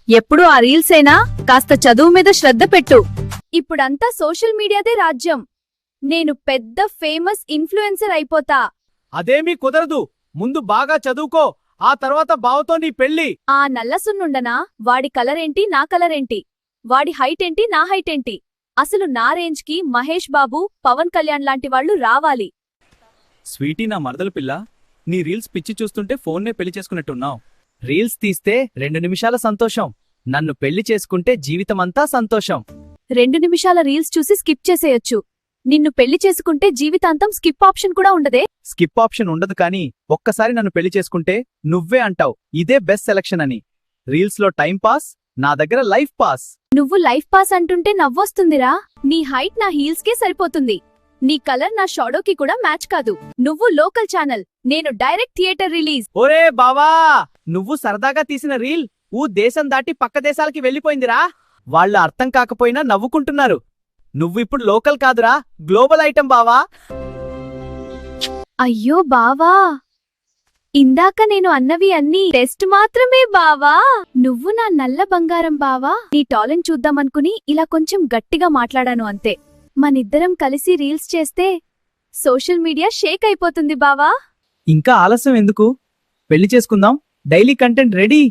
ఎప్పుడు ఆ రీల్సేనా? కాస్త చదువు మీద శ్రద్ధ పెట్టు. ఇప్పుడంతా సోషల్ మీడియాదే రాజ్యం. నేను పెద్ద ఫేమస్ ఇన్ఫ్లుయెన్సర్ అయిపోతా. అదేమీ కుదరదు. ముందు బాగా చదువుకో, ఆ తర్వాత బావతో నీ పెళ్లి. ఆ నల్లసున్నుండనా? వాడి కలరేంటి, నా కలరేంటి? వాడి హైట్ ఏంటి, నా హైట్ ఏంటి? అసలు నా రేంజ్కి మహేష్ బాబు, పవన్ కళ్యాణ్ లాంటి వాళ్ళు రావాలి. స్వీటీ, నా మరదలు పిల్ల, నీ రీల్స్ పిచ్చి చూస్తుంటే ఫోన్నే పెళ్లి చేసుకున్నట్టున్నావు. రీల్స్ తీస్తే 2 నిమిషాల సంతోషం, నన్ను పెళ్లి చేసుకుంటే జీవితమంతా సంతోషం. 2 నిమిషాల రీల్స్ చూసి స్కిప్ చేసేయొచ్చు. నిన్ను పెళ్లి చేసుకుంటే జీవితాంతం స్కిప్ ఆప్షన్ కూడా ఉండదే. స్కిప్ ఆప్షన్ ఉండదు, కానీ ఒక్కసారి నన్ను పెళ్లి చేసుకుంటే నువ్వే అంటావు ఇదే బెస్ట్ సెలక్షన్ అని. రీల్స్లో టైం పాస్, నా దగ్గర లైఫ్ పాస్. నువ్వు లైఫ్ పాస్ అంటుంటే నవ్వొస్తుందిరా. నీ హైట్ నా హీల్స్కే సరిపోతుంది. నీ కలర్ నా షాడోకి కూడా మ్యాచ్ కాదు. నువ్వు లోకల్ ఛానల్, నేను డైరెక్ట్ థియేటర్ రిలీజ్. ఓరే బావా, నువ్వు సరదాగా తీసిన రీల్ దేశం దాటి పక్క దేశాలకి వెళ్ళిపోయిందిరా. వాళ్ళు అర్థం కాకపోయినా నవ్వుకుంటున్నారు. నువ్విప్పుడు లోకల్ కాదురా, గ్లోబల్ ఐటం బావా. అయ్యో బావా, ఇందాక నేను అన్నవి అన్నీ టెస్ట్ మాత్రమే బావా. నువ్వు నా నల్ల బంగారం బావా. నీ టాలెంట్ చూద్దామనుకుని ఇలా కొంచెం గట్టిగా మాట్లాడాను అంతే. మనిద్దరం కలిసి రీల్స్ చేస్తే సోషల్ మీడియా షేక్ అయిపోతుంది బావా. ఇంకా ఆలస్యం ఎందుకు? పెళ్లి చేసుకుందాం. Daily content ready.